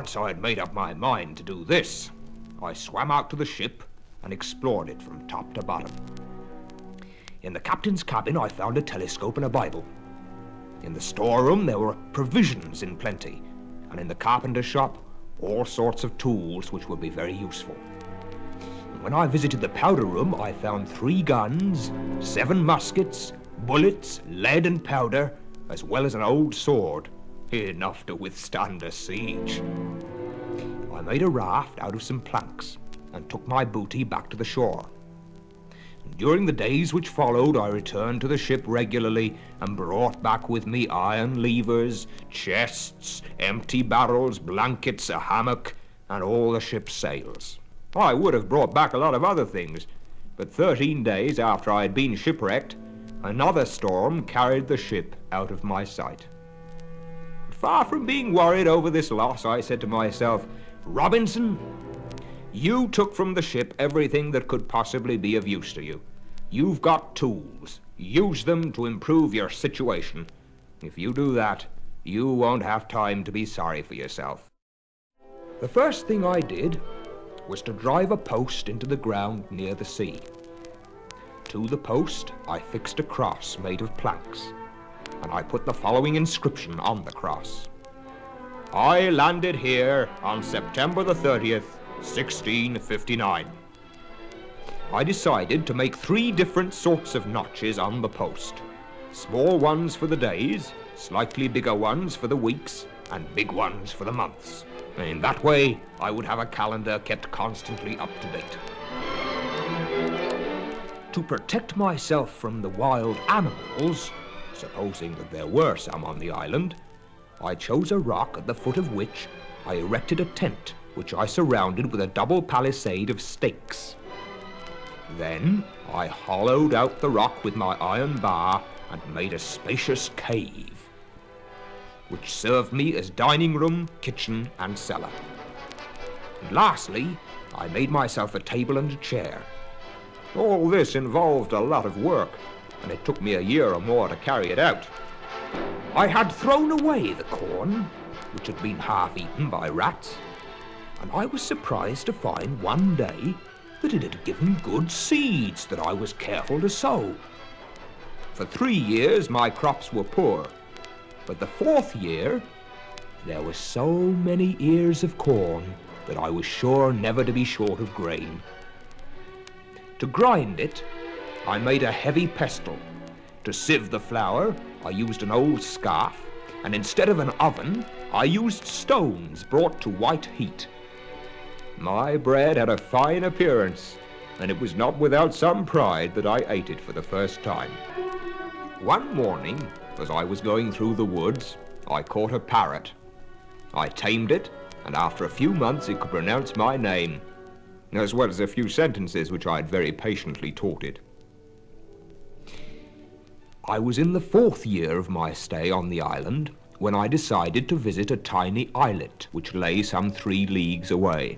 Once I had made up my mind to do this, I swam out to the ship and explored it from top to bottom. In the captain's cabin, I found a telescope and a Bible. In the storeroom, there were provisions in plenty, and in the carpenter's shop, all sorts of tools which would be very useful. When I visited the powder room, I found 3 guns, 7 muskets, bullets, lead and powder, as well as an old sword, enough to withstand a siege. I made a raft out of some planks and took my booty back to the shore. During the days which followed, I returned to the ship regularly and brought back with me iron levers, chests, empty barrels, blankets, a hammock, and all the ship's sails. I would have brought back a lot of other things, but 13 days after I had been shipwrecked, another storm carried the ship out of my sight. Far from being worried over this loss, I said to myself, "Robinson, you took from the ship everything that could possibly be of use to you. You've got tools. Use them to improve your situation. If you do that, you won't have time to be sorry for yourself." The first thing I did was to drive a post into the ground near the sea. To the post, I fixed a cross made of planks, and I put the following inscription on the cross: "I landed here on September the 30th, 1659. I decided to make 3 different sorts of notches on the post. Small ones for the days, slightly bigger ones for the weeks, and big ones for the months. And in that way, I would have a calendar kept constantly up to date. To protect myself from the wild animals, supposing that there were some on the island, I chose a rock at the foot of which I erected a tent, which I surrounded with a double palisade of stakes. Then I hollowed out the rock with my iron bar and made a spacious cave, which served me as dining room, kitchen, and cellar. And lastly, I made myself a table and a chair. All this involved a lot of work, and it took me a year or more to carry it out. I had thrown away the corn, which had been half eaten by rats, and I was surprised to find one day that it had given good seeds that I was careful to sow. For 3 years my crops were poor, but the 4th year there were so many ears of corn that I was sure never to be short of grain. To grind it, I made a heavy pestle. To sieve the flour, I used an old scarf, and instead of an oven, I used stones brought to white heat. My bread had a fine appearance, and it was not without some pride that I ate it for the first time. One morning, as I was going through the woods, I caught a parrot. I tamed it, and after a few months it could pronounce my name, as well as a few sentences which I had very patiently taught it. I was in the 4th year of my stay on the island when I decided to visit a tiny islet which lay some 3 leagues away.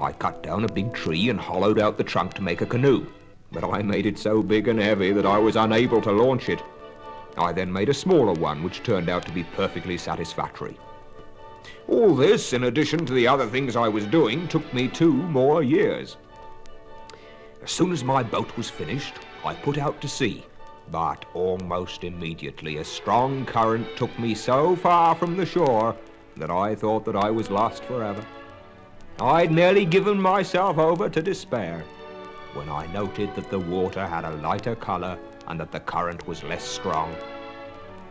I cut down a big tree and hollowed out the trunk to make a canoe, but I made it so big and heavy that I was unable to launch it. I then made a smaller one, which turned out to be perfectly satisfactory. All this, in addition to the other things I was doing, took me 2 more years. As soon as my boat was finished, I put out to sea, but almost immediately a strong current took me so far from the shore that I thought that I was lost forever. I'd nearly given myself over to despair when I noted that the water had a lighter color and that the current was less strong.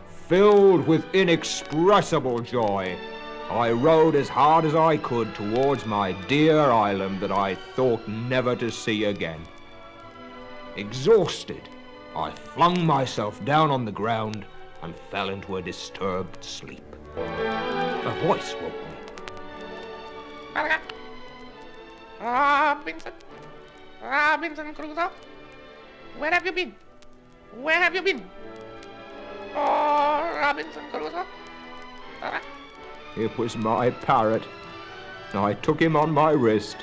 Filled with inexpressible joy, I rowed as hard as I could towards my dear island that I thought never to see again. Exhausted, I flung myself down on the ground and fell into a disturbed sleep. A voice woke me. Robinson, Robinson Crusoe, where have you been? Where have you been? Oh, Robinson Crusoe. It was my parrot. I took him on my wrist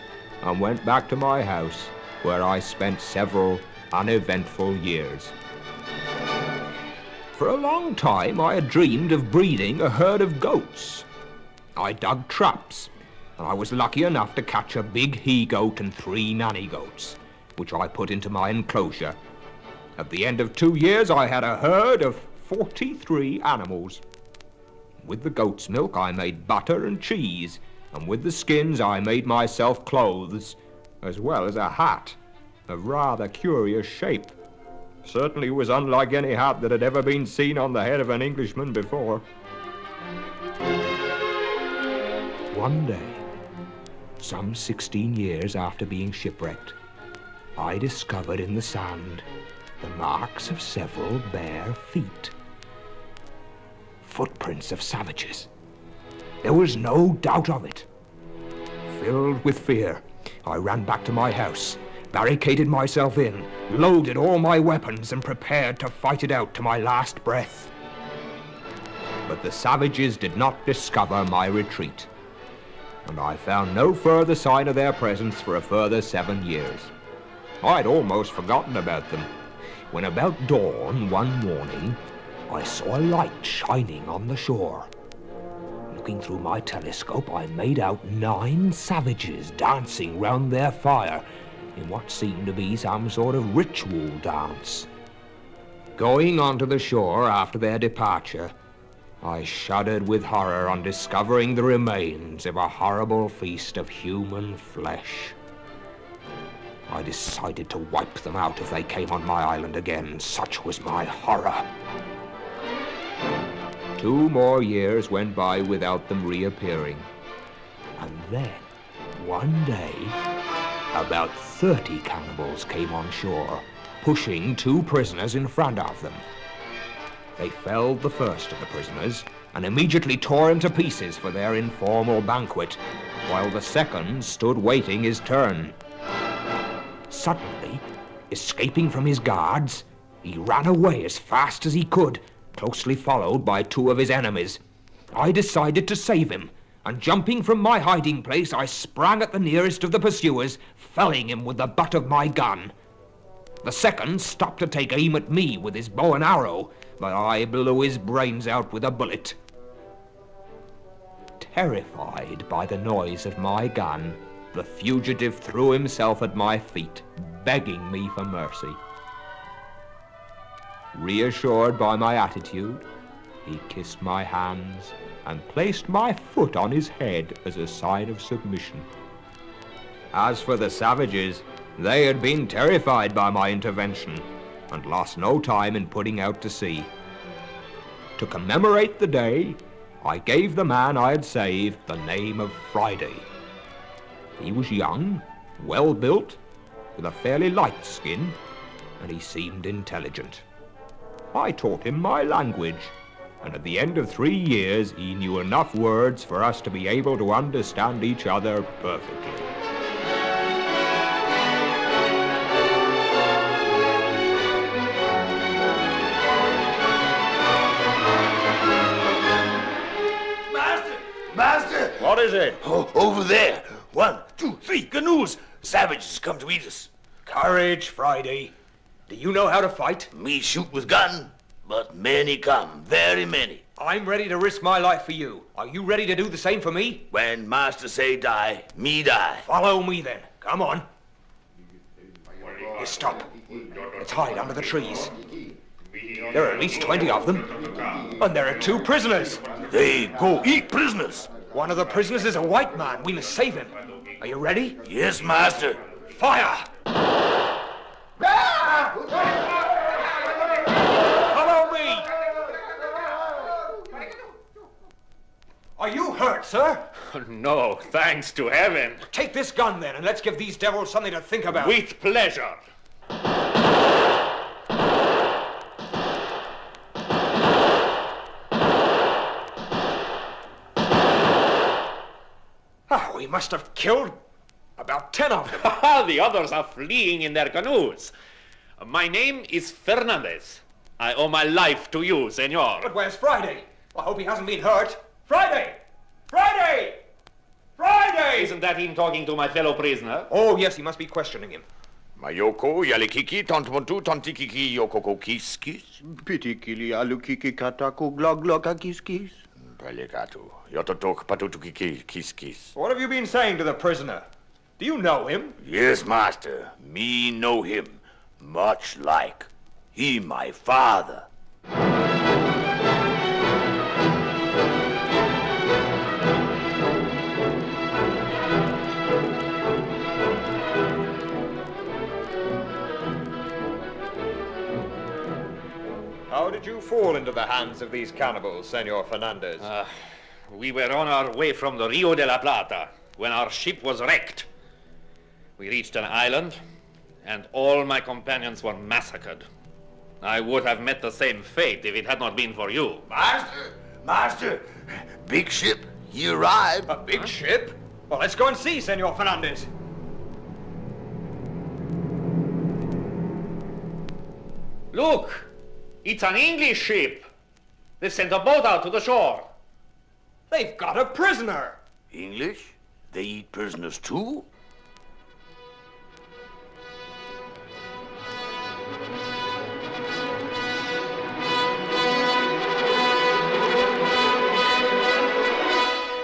and went back to my house, where I spent several uneventful years. For a long time I had dreamed of breeding a herd of goats. I dug traps, and I was lucky enough to catch a big he-goat and 3 nanny goats, which I put into my enclosure. At the end of 2 years, I had a herd of 43 animals. With the goat's milk, I made butter and cheese, and with the skins, I made myself clothes, as well as a hat of rather curious shape. Certainly was unlike any hat that had ever been seen on the head of an Englishman before. One day, some 16 years after being shipwrecked, I discovered in the sand the marks of several bare feet. Footprints of savages. There was no doubt of it. Filled with fear, I ran back to my house, barricaded myself in, loaded all my weapons, and prepared to fight it out to my last breath. But the savages did not discover my retreat, and I found no further sign of their presence for a further 7 years. I'd almost forgotten about them, when about dawn one morning, I saw a light shining on the shore. Looking through my telescope, I made out 9 savages dancing round their fire in what seemed to be some sort of ritual dance. Going onto the shore after their departure, I shuddered with horror on discovering the remains of a horrible feast of human flesh. I decided to wipe them out if they came on my island again, such was my horror. 2 more years went by without them reappearing. And then, one day, about 30 cannibals came on shore, pushing 2 prisoners in front of them. They felled the first of the prisoners and immediately tore him to pieces for their informal banquet, while the second stood waiting his turn. Suddenly, escaping from his guards, he ran away as fast as he could, closely followed by 2 of his enemies. I decided to save him, and jumping from my hiding place, I sprang at the nearest of the pursuers, felling him with the butt of my gun. The second stopped to take aim at me with his bow and arrow, but I blew his brains out with a bullet. Terrified by the noise of my gun, the fugitive threw himself at my feet, begging me for mercy. Reassured by my attitude, he kissed my hands and placed my foot on his head as a sign of submission. As for the savages, they had been terrified by my intervention and lost no time in putting out to sea. To commemorate the day, I gave the man I had saved the name of Friday. He was young, well-built, with a fairly light skin, and he seemed intelligent. I taught him my language, and at the end of 3 years, he knew enough words for us to be able to understand each other perfectly. Master! What is it? Oh, over there. 1, 2, 3 canoes. Savages come to eat us. Courage, Friday. Do you know how to fight? Me shoot with gun, but many come, very many. I'm ready to risk my life for you. Are you ready to do the same for me? When master say die, me die. Follow me then. Come on. Here, stop. Let's hide under the trees. There are at least 20 of them. And there are 2 prisoners. They go eat prisoners. One of the prisoners is a white man. We must save him. Are you ready? Yes, master. Fire! Follow me! Are you hurt, sir? No, thanks to heaven. Take this gun then, and let's give these devils something to think about. With pleasure. We must have killed about 10 of them. The others are fleeing in their canoes. My name is Fernandez. I owe my life to you, senor. But where's Friday? I hope he hasn't been hurt. Friday! Friday! Friday! Isn't that him talking to my fellow prisoner? Oh, yes, he must be questioning him. Mayoko, yalikiki, tontumontu, tontikiki, yokoko, kiss, kiss. Pitikili alukiki katako glog glog a kiss kiss. Preligatu. Yototok patutuki kiskis. What have you been saying to the prisoner? Do you know him? Yes, master. Me know him. Much like. He my father. How did you fall into the hands of these cannibals, Senor Fernandez? We were on our way from the Rio de la Plata when our ship was wrecked. We reached an island, and all my companions were massacred. I would have met the same fate if it had not been for you. Master, big ship, he arrived. A big ship? Well, let's go and see, Senor Fernandez. Look, it's an English ship. They sent a boat out to the shore. They've got a prisoner. English? They eat prisoners too?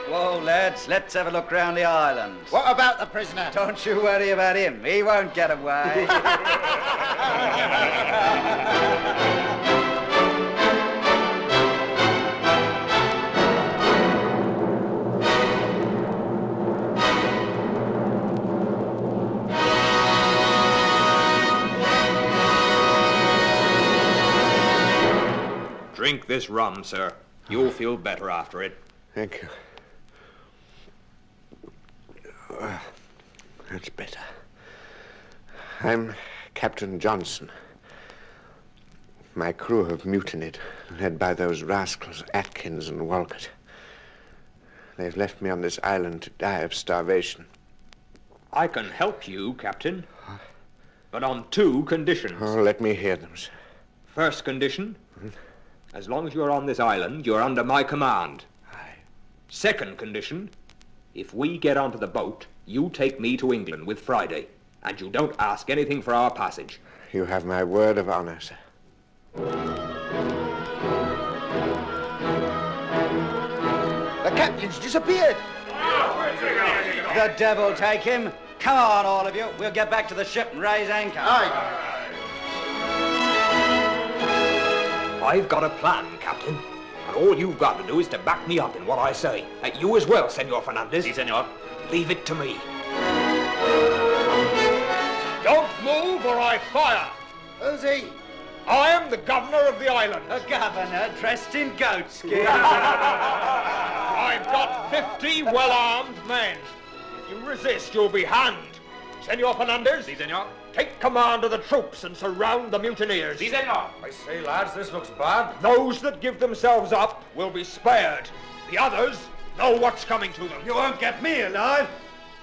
Whoa, lads, let's have a look round the island. What about the prisoner? Don't you worry about him. He won't get away. Drink this rum, sir. You'll feel better after it. Thank you. That's better. I'm Captain Johnson. My crew have mutinied, led by those rascals Atkins and Walcott. They've left me on this island to die of starvation. I can help you, Captain. But on two conditions. Oh, let me hear them, sir. First condition, as long as you're on this island, you're under my command. Aye. Second condition, if we get onto the boat, you take me to England with Friday, and you don't ask anything for our passage. You have my word of honor, sir. The captain's disappeared. The devil take him. Come on, all of you. We'll get back to the ship and raise anchor. I've got a plan, Captain, and all you've got to do is to back me up in what I say. You as well, Senor Fernandez. Si, senor. Leave it to me. Don't move or I fire. Who's he? I am the governor of the island. A governor dressed in goatskin. I've got 50 well-armed men. If you resist, you'll be hanged. Senor Fernandez? Si, senor. Take command of the troops and surround the mutineers. Si, senor. I say, lads, this looks bad. Those that give themselves up will be spared. The others know what's coming to them. You won't get me alive.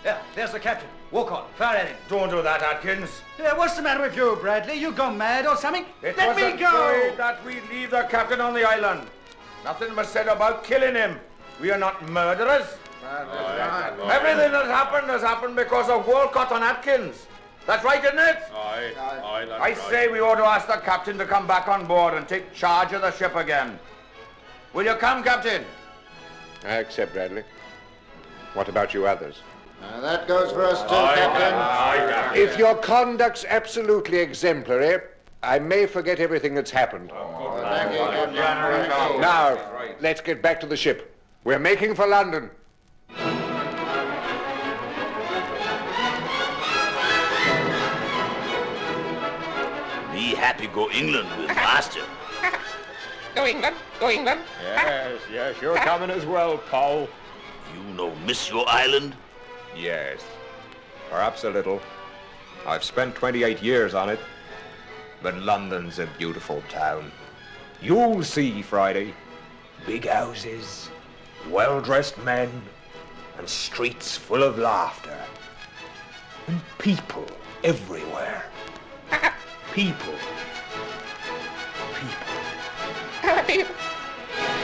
Yeah, there's the captain. Walk on. Fire at him. Don't do that, Atkins. Yeah, what's the matter with you, Bradley? You gone mad or something? It Let was me go. agreed that we leave the captain on the island. Nothing was said about killing him. We are not murderers. Everything that has happened because of Walcott and Atkins. That's right, isn't it? I say we ought to ask the captain to come back on board and take charge of the ship again. Will you come, Captain? I accept, Bradley. What about you others? That goes for us too, Captain. If your conduct's absolutely exemplary, I may forget everything that's happened. Thank you, Captain. Now, let's get back to the ship. We're making for London. Me happy go England with master. Go England, go England. Yes, you're coming as well, Paul. You know miss your island? Yes, perhaps a little. I've spent 28 years on it. But London's a beautiful town. You'll see, Friday. Big houses, well-dressed men, and streets full of laughter. And people everywhere. People. People.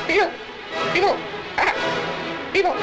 People. People.